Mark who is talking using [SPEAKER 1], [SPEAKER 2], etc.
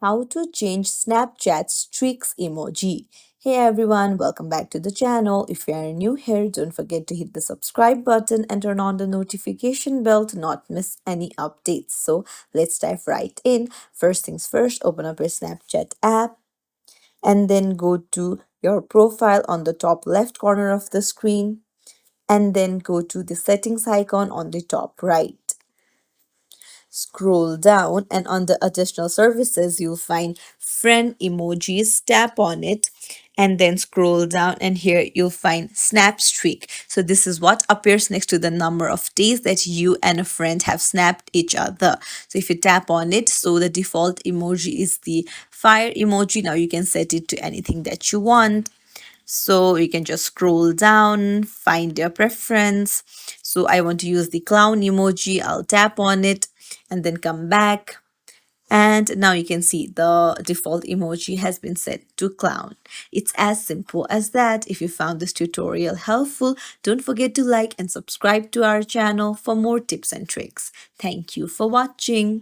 [SPEAKER 1] How to change Snapchat's streaks emoji. Hey everyone, welcome back to the channel. If you are new here, don't forget to hit the subscribe button and turn on the notification bell to not miss any updates. So let's dive right in. First things first, open up your Snapchat app and then go to your profile on the top left corner of the screen and then go to the settings icon on the top right. Scroll down and under additional services, you'll find friend emojis. Tap on it and then scroll down, and here you'll find snap streak. So this is what appears next to the number of days that you and a friend have snapped each other. So if you tap on it, so the default emoji is the fire emoji. Now you can set it to anything that you want. So you can just scroll down, find your preference. So I want to use the clown emoji. I'll tap on it and then come back. And now you can see the default emoji has been set to clown. It's as simple as that. If you found this tutorial helpful, don't forget to like and subscribe to our channel for more tips and tricks. Thank you for watching.